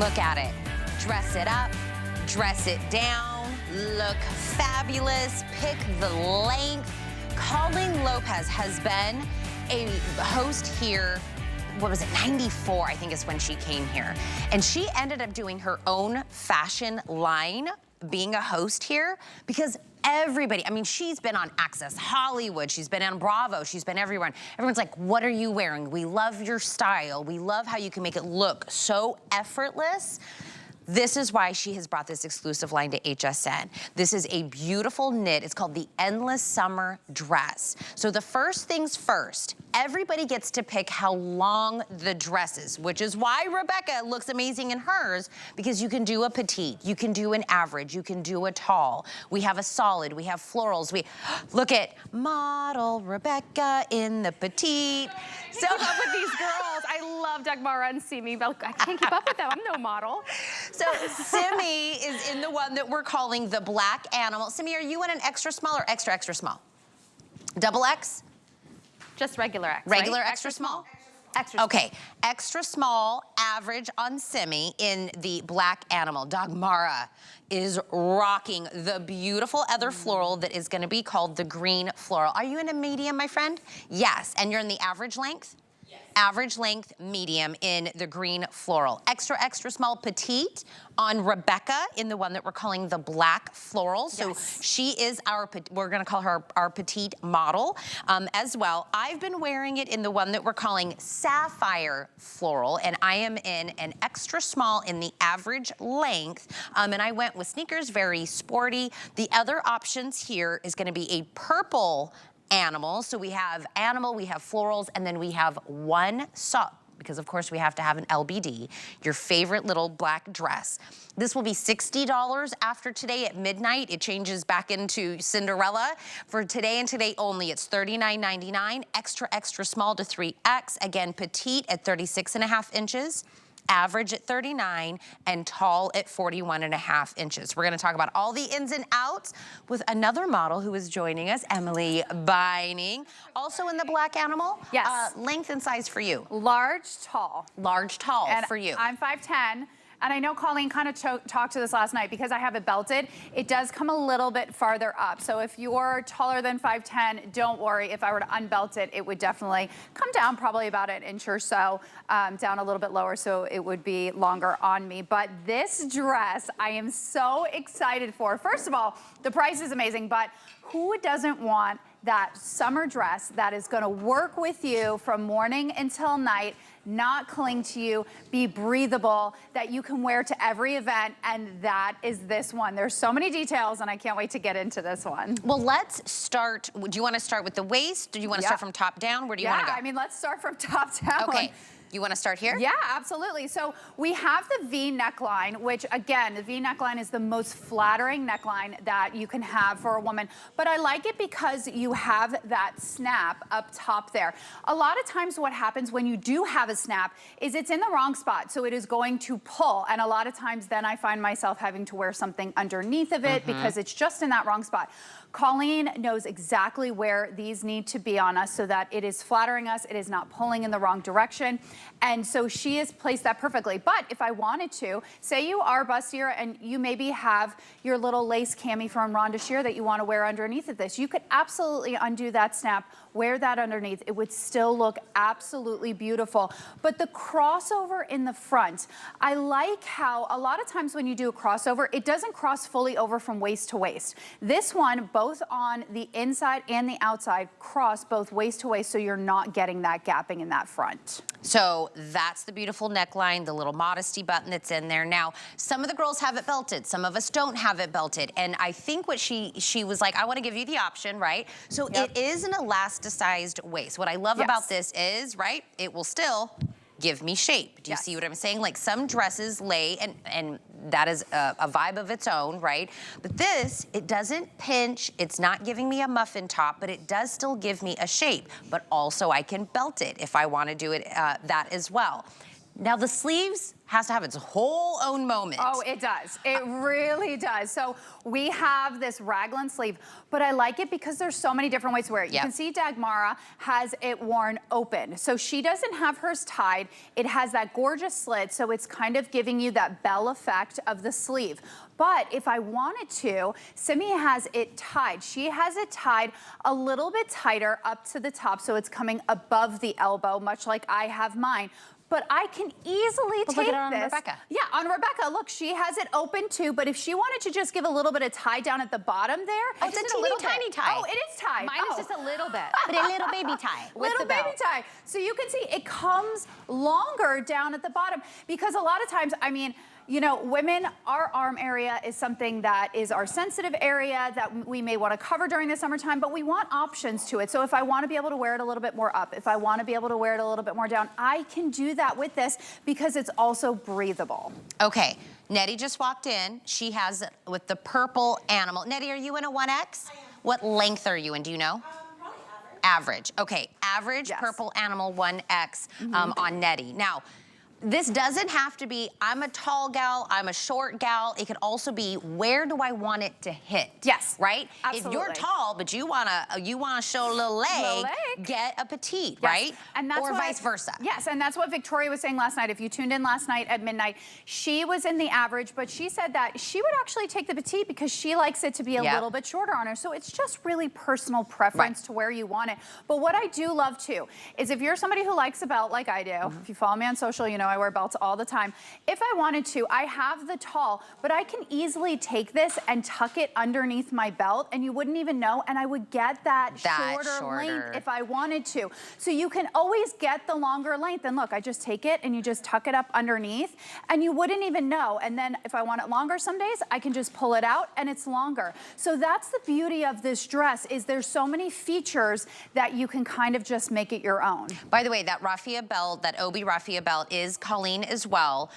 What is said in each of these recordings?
Look at it. Dress it up, dress it down, look fabulous, pick the length. Colleen Lopez has been a host here, what was it, 94, I think is when she came here. And she ended up doing her own fashion line, being a host here, because everybody, I mean, she's been on Access Hollywood, she's been on Bravo, she's been everywhere. Everyone's like, what are you wearing? We love your style. We love how you can make it look so effortless. This is why she has brought this exclusive line to HSN. This is a beautiful knit. It's called the Endless Summer Dress. So the first things first, everybody gets to pick how long the dress is, which is why Rebecca looks amazing in hers, because you can do a petite, you can do an average, you can do a tall. We have a solid, we have florals. We look at model Rebecca in the petite. So keep up with these girls. I love Dagmara and Simi, but I can't keep up with them. I'm no model. So Simi is in the one that we're calling the black animal. Simi, are you in an extra small or extra, extra small? Double X? Just regular X, Regular, right? extra small? Extra small. Okay, extra small, average on Simi in the black animal. Dagmara is rocking the beautiful other floral that is gonna be called the green floral. Are you in a medium, my friend? Yes, and you're in the average length? Average length, medium in the green floral. Extra, extra small, petite on Rebecca in the one that we're calling the black floral. So she is our, we're gonna call her our petite model as well. I've been wearing it in the one that we're calling sapphire floral, and I am in an extra small in the average length. And I went with sneakers, very sporty. The other options here is gonna be a purple animal. So we have animal, we have florals, and then we have one sock, because of course we have to have an LBD, your favorite little black dress. This will be $60 after today at midnight. It changes back into Cinderella. For today and today only, it's $39.99, extra, extra small to 3X. Again, petite at 36.5 inches. Average at 39 and tall at 41.5 inches. We're gonna talk about all the ins and outs with another model who is joining us, Emily Beining. Also in the black animal. Yes. Length and size for you. Large, tall. Large, tall And for you. I'm 5'10". And I know Colleen kind of talked to this last night, because I have it belted, it does come a little bit farther up. So if you're taller than 5'10", don't worry. If I were to unbelt it, it would definitely come down probably about an inch or so, down a little bit lower, so it would be longer on me. But this dress, I am so excited for. First of all, the price is amazing, but who doesn't want that summer dress that is gonna work with you from morning until night, not cling to you, be breathable, that you can wear to every event, and that is this one. There's so many details, and I can't wait to get into this one. Well, let's start. Do you want to start with the waist? Do you want to start from top down? Where do you want to go? Yeah, I mean, let's start from top down. Okay. You want to start here? Yeah, absolutely. So we have the V neckline, which again, the V neckline is the most flattering neckline that you can have for a woman. But I like it because you have that snap up top there. A lot of times what happens when you do have a snap is it's in the wrong spot. So it is going to pull. And a lot of times then I find myself having to wear something underneath of it because it's just in that wrong spot. Colleen knows exactly where these need to be on us so that it is flattering us, it is not pulling in the wrong direction. And so she has placed that perfectly. But if I wanted to, say you are bustier and you maybe have your little lace cami from Rhonda Shear that you want to wear underneath of this, you could absolutely undo that snap, wear that underneath. It would still look absolutely beautiful. But the crossover in the front, I like how a lot of times when you do a crossover, it doesn't cross fully over from waist to waist. This one, both on the inside and the outside, cross both waist to waist, so you're not getting that gapping in that front. So that's the beautiful neckline, the little modesty button that's in there. Now, some of the girls have it belted, some of us don't have it belted. And I think what she was like, I want to give you the option, right? So it is an elasticized waist. What I love about this is, right, it will still give me shape. Do you see what I'm saying? Like some dresses lay, and that is a vibe of its own, right? But this, it doesn't pinch, it's not giving me a muffin top, but it does still give me a shape. But also I can belt it if I want to do it that as well. Now the sleeves has to have its whole own moment. Oh, it does. It really does. So we have this raglan sleeve, but I like it because there's so many different ways to wear it. You can see Dagmara has it worn open. So she doesn't have hers tied. It has that gorgeous slit, so it's kind of giving you that bell effect of the sleeve. But if I wanted to, Simi has it tied. She has it tied a little bit tighter up to the top, so it's coming above the elbow, much like I have mine. But I can easily take look at it on this. Rebecca. Yeah, on Rebecca, look, she has it open too, but if she wanted to just give a little bit of tie down at the bottom there. Oh, it's a teeny tiny tie. Oh, it is tied. Mine is just a little bit. But a little baby tie. Little baby tie. So you can see it comes longer down at the bottom because a lot of times, I mean, you know, women, our arm area is something that is our sensitive area that we may want to cover during the summertime, but we want options to it. So if I want to be able to wear it a little bit more up, if I want to be able to wear it a little bit more down, I can do that with this because it's also breathable. Okay, Nettie just walked in. She has it with the purple animal. Nettie, are you in a 1X? I am. What length are you in, do you know? Probably average. Average, okay. Average Yes. purple animal 1X on Nettie. Now, this doesn't have to be, I'm a tall gal, I'm a short gal. It could also be, where do I want it to hit? Yes, right? absolutely. If you're tall, but you wanna show a little leg, get a petite, Yes. right? And that's or what vice versa. Yes, and that's what Victoria was saying last night. If you tuned in last night at midnight, she was in the average, but she said that she would actually take the petite because she likes it to be a little bit shorter on her. So it's just really personal preference to where you want it. But what I do love too is if you're somebody who likes a belt like I do, if you follow me on social, you know I wear belts all the time. If I wanted to, I have the tall, but I can easily take this and tuck it underneath my belt and you wouldn't even know, and I would get that shorter length if I wanted to. So you can always get the longer length. And look, I just take it and you just tuck it up underneath and you wouldn't even know. And then if I want it longer some days, I can just pull it out and it's longer. So that's the beauty of this dress, is there's so many features that you can kind of just make it your own. By the way, that raffia belt, that Obi raffia belt is Colleen as well.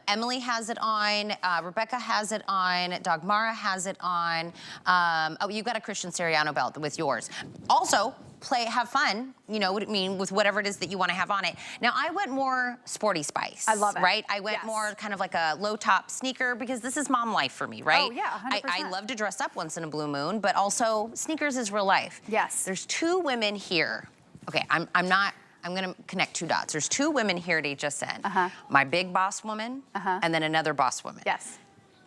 Emily has it on, Rebecca has it on, Dagmara has it on. Oh, you've got a Christian Siriano belt with yours. Also, have fun, you know what I mean, with whatever it is that you want to have on it. Now, I went more sporty spice. I love it. Right? I went more kind of like a low top sneaker because this is mom life for me, right? Oh, yeah, 100%. I love to dress up once in a blue moon, but also sneakers is real life. Yes. There's two women here. Okay, I'm gonna connect two dots. There's two women here at HSN. My big boss woman and then another boss woman. Yes.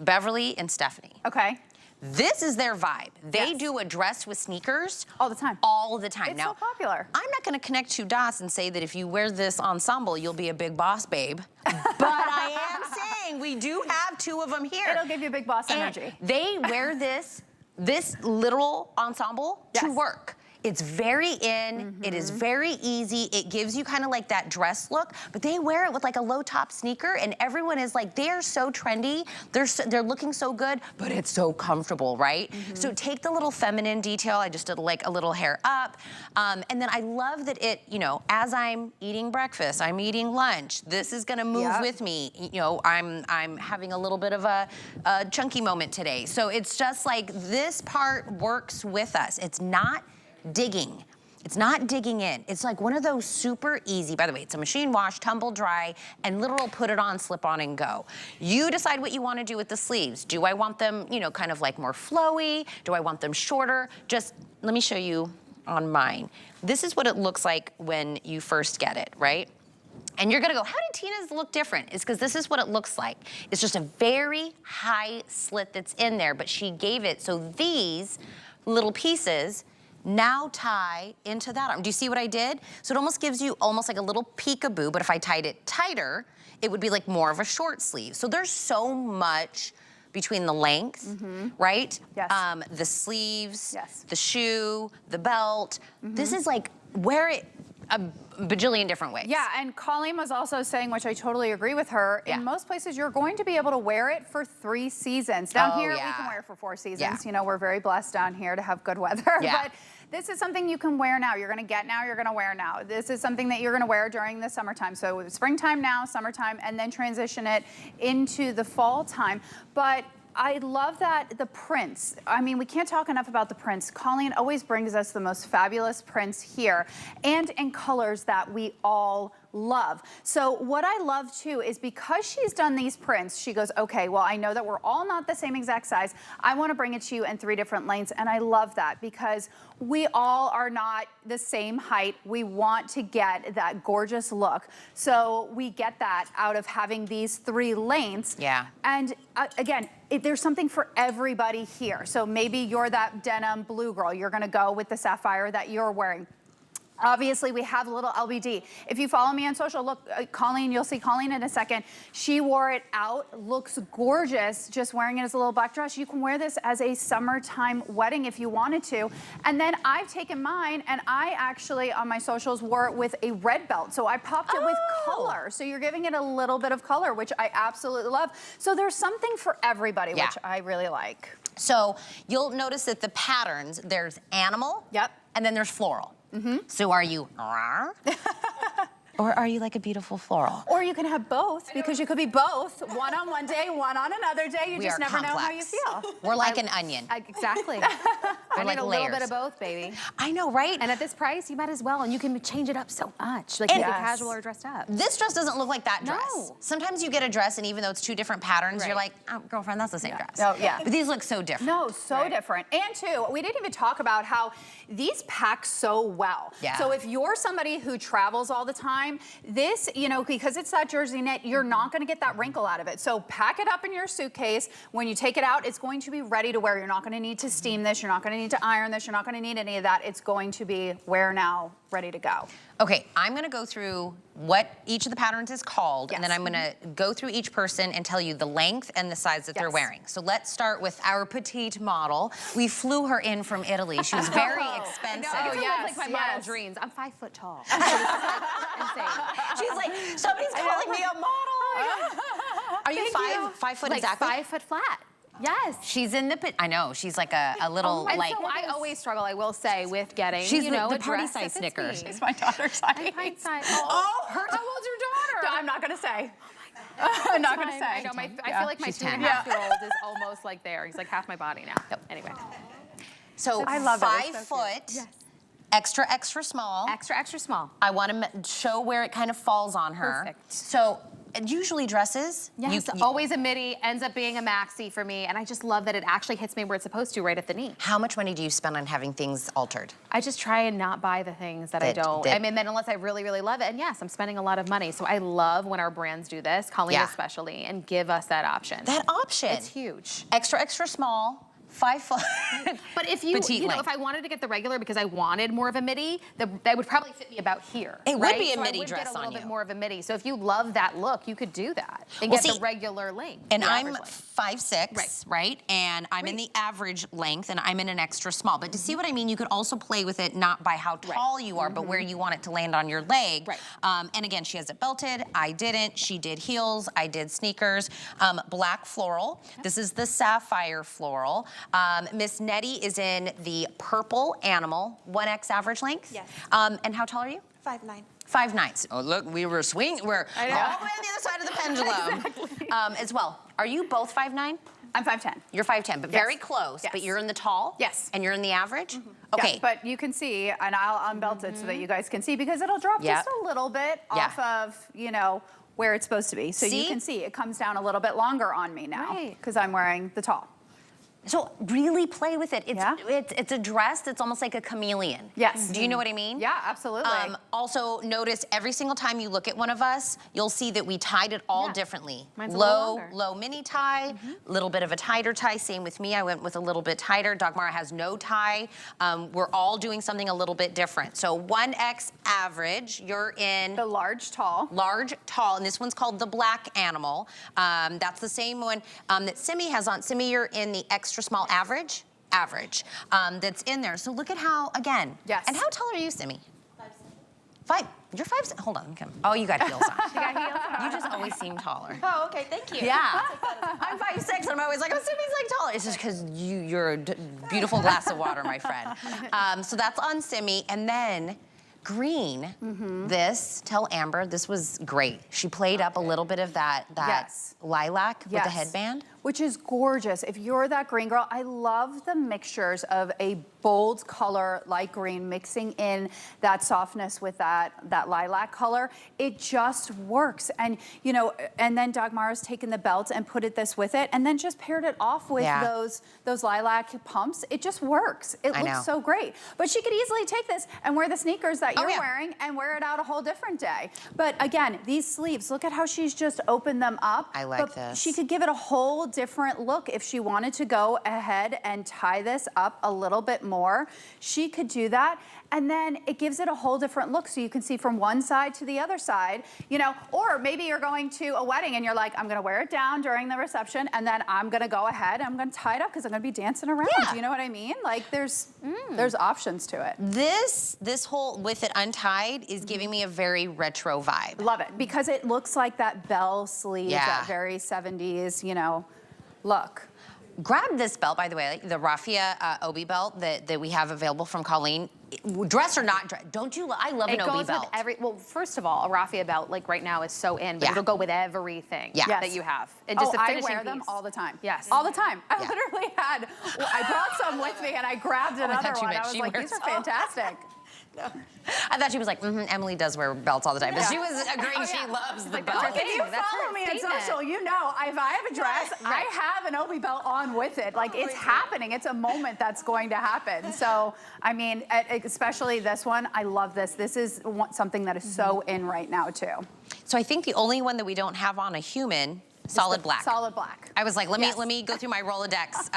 Beverly and Stephanie. Okay. This is their vibe. They do a dress with sneakers all the time. All the time. It's now, so popular. I'm not gonna connect two dots and say that if you wear this ensemble, you'll be a big boss babe. But I am saying we do have two of them here. It'll give you big boss energy. They wear this literal ensemble to work. It's very in, it is very easy. It gives you kind of like that dress look, but they wear it with like a low top sneaker and everyone is like, they are so trendy. They're looking so good, but it's so comfortable, right? So take the little feminine detail. I just did like a little hair up. And then I love that it, you know, as I'm eating breakfast, I'm eating lunch, this is gonna move with me. You know, I'm having a little bit of a chunky moment today. So it's just like this part works with us. It's not digging. It's not digging in. It's like one of those super easy, by the way, it's a machine wash, tumble dry, and literal put it on, slip on and go. You decide what you want to do with the sleeves. Do I want them, you know, kind of like more flowy? Do I want them shorter? Just let me show you on mine. This is what it looks like when you first get it, right? And you're gonna go, how did Tina's look different? It's because this is what it looks like. It's just a very high slit that's in there, but she gave it, so these little pieces now tie into that arm. Do you see what I did? So it almost gives you almost like a little peekaboo, but if I tied it tighter, it would be like more of a short sleeve. So there's so much between the length, right? Yes. The sleeves, the shoe, the belt. This is like, wear it a bajillion different ways. Yeah, and Colleen was also saying, which I totally agree with her, in most places you're going to be able to wear it for 3 seasons. Down here, we can wear it for 4 seasons. You know, we're very blessed down here to have good weather. But this is something you can wear now. You're gonna get now, you're gonna wear now. This is something that you're gonna wear during the summertime. So springtime now, summertime, and then transition it into the fall time. But I love that the prints, I mean, we can't talk enough about the prints. Colleen always brings us the most fabulous prints here and in colors that we all love. So what I love too is because she's done these prints, she goes, okay, well, I know that we're all not the same exact size. I want to bring it to you in 3 different lengths. And I love that because we all are not the same height. We want to get that gorgeous look. So we get that out of having these 3 lengths. Yeah. And again, there's something for everybody here. So maybe you're that denim blue girl. You're going to go with the sapphire that you're wearing. Obviously, we have a little LBD. If you follow me on social, look, Colleen, you'll see Colleen in a second. She wore it out, looks gorgeous, just wearing it as a little black dress. You can wear this as a summertime wedding if you wanted to. And then I've taken mine, and I actually, on my socials, wore it with a red belt. So I popped it with color. So you're giving it a little bit of color, which I absolutely love. So there's something for everybody, which I really like. So you'll notice that the patterns, there's animal, and then there's floral. So are you, or are you like a beautiful floral? Or you can have both, because you could be both. One on one day, one on another day. You just never know how you feel. We're like an onion. Exactly. We're I like need a little bit of both, baby. I know, right? And at this price, you might as well, and you can change it up so much, like make it casual or dressed up. This dress doesn't look like that dress. No. Sometimes you get a dress, and even though it's 2 different patterns, you're like, oh, girlfriend, that's the same dress. Oh, yeah. But these look so different. No, so different. And too, we didn't even talk about how these pack so well. Yeah. So if you're somebody who travels all the time, this, you know, because it's that jersey knit, you're not going to get that wrinkle out of it. So pack it up in your suitcase. When you take it out, it's going to be ready to wear. You're not going to need to steam this. You're not going to need to iron this. You're not going to need any of that. It's going to be wear now, ready to go. Okay, I'm gonna go through what each of the patterns is called, and then I'm gonna go through each person and tell you the length and the size that they're wearing. So let's start with our petite model. We flew her in from Italy. She was very expensive. I like my model dreams. I'm 5 foot tall. So this is like insane. She's like, somebody's calling me a model. Are you five foot like exactly? 5 foot flat. Yes. She's in the I know, she's like a little And like. so I always struggle, I will say, with getting, She's you know, the a party dress size that fits Snickers. me. It's my daughter's size. I'm pint size. Oh, How old's your daughter? I'm not going to say. I'm not going to say. I know, I feel like my She's 2.5-year-old is almost like there. He's like half my body now. Anyway. So I love it. 5 It's so foot. cute. Extra, extra small. Extra, extra small. I want to show where it kind of falls on her. Perfect. So usually dresses. Yes, always a midi, ends up being a maxi for me, and I just love that it actually hits me where it's supposed to, right at the knee. How much money do you spend on having things altered? I just try and not buy the things that I don't. I mean, then unless I really, really love it, and yes, I'm spending a lot of money. So I love when our brands do this, Colleen especially, and give us that option. That option. It's huge. Extra, extra small. 5 foot. But if you know, if I wanted to get the regular because I wanted more of a midi, that would probably fit me about here. It would be a so midi I would dress get a little on bit you. more of a midi. So if you love that look, you could do that and Well, get see, the regular length. And the I'm average length. 5'6", right? And I'm in the average length, and I'm in an extra small. But to see what I mean, you could also play with it not by how tall you are, but where you want it to land on your leg. Right. And again, she has it belted. I didn't. She did heels. I did sneakers. Black floral. This is the sapphire floral. Miss Nettie is in the purple animal, 1X average length. Yes. And how tall are you? 5'9". 5'9". Oh, look, we were swinging. We're all the way on the other side of the pendulum as well. Are you both 5'9"? I'm 5'10". You're 5'10", but very close. Yes. But you're in the tall? Yes. And you're in the average? Okay. Yes, but you can see, and I'll unbelt it so that you guys can see, because it'll drop just a little bit off of, you know, where it's supposed to be. So you can see it comes down a little bit longer on me now because I'm wearing the tall. So really play with it. It's a dress that's almost like a chameleon. Yes. Do you know what I mean? Yeah, absolutely. Also, notice every single time you look at one of us, you'll see that we tied it all differently. Mine's a little longer. Low mini tie, little bit of a tighter tie. Same with me. I went with a little bit tighter. Dagmara has no tie. We're all doing something a little bit different. So 1X average, you're in the large tall. Large tall, and this one's called the black animal. That's the same one that Simi has on. Simi, you're in the extra small average that's in there. So look at how, again. Yes. And how tall are you, Simi? 5'6". You're 5'6". Hold on, come. Oh, you got heels on. She got heels on. You just always seem taller. Oh, okay, thank you. Yeah. I'm 5'6", and I'm always like, oh, Simi's like taller. It's just because you're a beautiful glass of water, my friend. So that's on Simi, and then green, tell Amber, this was great. She played up a little bit of that lilac with the headband. which is gorgeous. If you're that green girl, I love the mixtures of a bold color, light green, mixing in that softness with that lilac color. It just works. And, you know, and then Dagmara's taken the belt and put this with it, and then just paired it off with those lilac pumps. It just works. It looks so great. But she could easily take this and wear the sneakers that you're wearing and wear it out a whole different day. But again, these sleeves, look at how she's just opened them up. I like this. She could give it a whole different look if she wanted to go ahead and tie this up a little bit more. She could do that, and then it gives it a whole different look, so you can see from one side to the other side, you know. Or maybe you're going to a wedding and you're like, I'm gonna wear it down during the reception, and then I'm gonna go ahead and I'm gonna tie it up because I'm gonna be dancing around. You know what I mean? Like there's options to it. This whole with it untied is giving me a very retro vibe. Love it, because it looks like that bell sleeve, that very 70s, you know, look. Grab this belt, by the way, the raffia Obi belt that we have available from Colleen. Dress or not dress, don't you? I love an Obi belt. Well, first of all, a raffia belt like right now is so in, but it'll go with everything that you have. And just I wear them all the time. Yes, all the time. I literally had. I brought some with me, and I grabbed another one. I was like, these are fantastic. No. I thought she was like, Emily does wear belts all the time, but she was agreeing she loves the belt. If you follow me on social, you know if I have a dress, I have an Obi belt on with it. Like it's happening. It's a moment that's going to happen. So, I mean, especially this one, I love this. This is something that is so in right now too. So I think the only one that we don't have on a human, solid black. Solid black. I was like, let me go through my Rolodex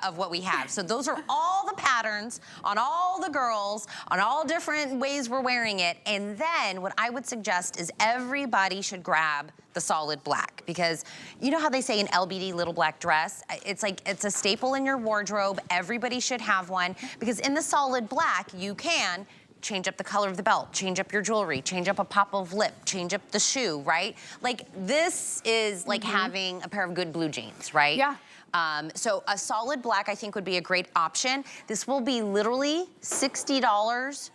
of what we have. So those are all the patterns on all the girls, on all different ways we're wearing it. And then what I would suggest is everybody should grab the solid black, because you know how they say an LBD little black dress? It's like, it's a staple in your wardrobe. Everybody should have one, because in the solid black, you can change up the color of the belt, change up your jewelry, change up a pop of lip, change up the shoe, right? Like this is like having a pair of good blue jeans, right? Yeah. So a solid black I think would be a great option. This will be literally $60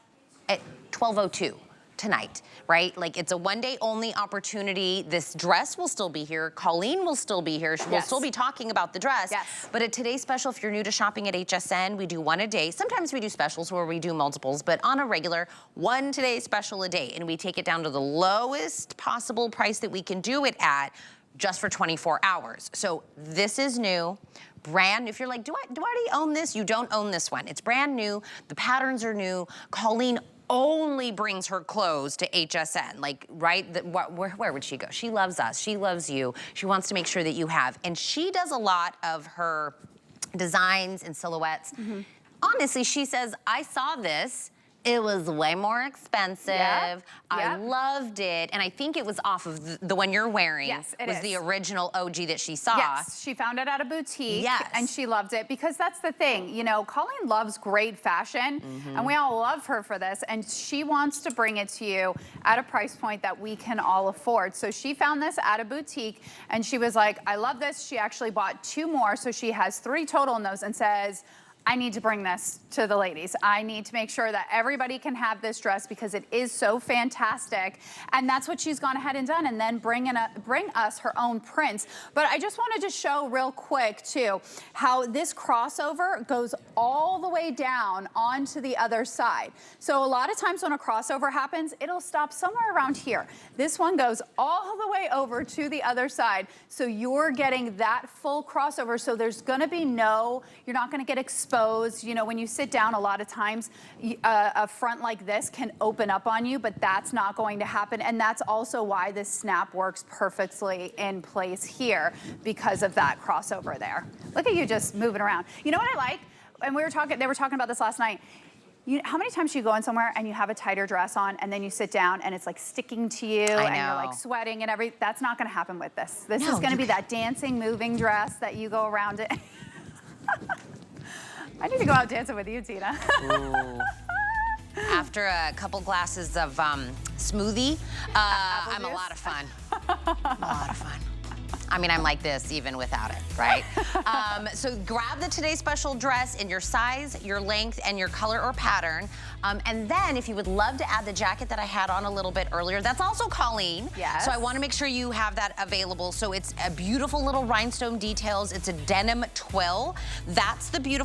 at 12:02 tonight, right? Like it's a one-day only opportunity. This dress will still be here. Colleen will still be here. We'll still be talking about the dress. But at today's special, if you're new to shopping at HSN, we do one a day. Sometimes we do specials where we do multiples, but on a regular, one today special a day. And we take it down to the lowest possible price that we can do it at, just for 24 hours. So this is new. Brand, if you're like, do I already own this? You don't own this one. It's brand new. The patterns are new. Colleen only brings her clothes to HSN, like, right? Where would she go? She loves us. She loves you. She wants to make sure that you have. And she does a lot of her designs and silhouettes. Honestly, she says, I saw this. It was way more expensive. I loved it. And I think it was off of the one you're wearing. Yes, it was is. The original OG that she saw. Yes, she found it at a boutique. And she loved it, because that's the thing. You know, Colleen loves great fashion, and we all love her for this. And she wants to bring it to you at a price point that we can all afford. So she found this at a boutique, and she was like, I love this. She actually bought 2 more. So she has 3 total in those, and says, I need to bring this to the ladies. I need to make sure that everybody can have this dress, because it is so fantastic. And that's what she's gone ahead and done, and then bring us her own prints. But I just wanted to show real quick too, how this crossover goes all the way down onto the other side. So a lot of times when a crossover happens, it'll stop somewhere around here. This one goes all the way over to the other side. So you're getting that full crossover. So there's gonna be you're not gonna get exposed. You know, when you sit down, a lot of times a front like this can open up on you, but that's not going to happen. And that's also why this snap works perfectly in place here, because of that crossover there. Look at you just moving around. You know what I like? And they were talking about this last night. How many times you go in somewhere and you have a tighter dress on, and then you sit down and it's like sticking to you and you're like sweating and everything? That's not gonna happen with this. This is gonna be that dancing, moving dress that you go around it. I need to go out dancing with you, Tina. After a couple glasses of smoothie, I'm a lot of fun. I'm a lot of fun. I mean, I'm like this even without it, right? So grab the Today Special dress in your size, your length, and your color or pattern. And then if you would love to add the jacket that I had on a little bit earlier, that's also Colleen. Yes. So I want to make sure you have that available. So it's a beautiful little rhinestone details. It's a denim twill. That's the beautiful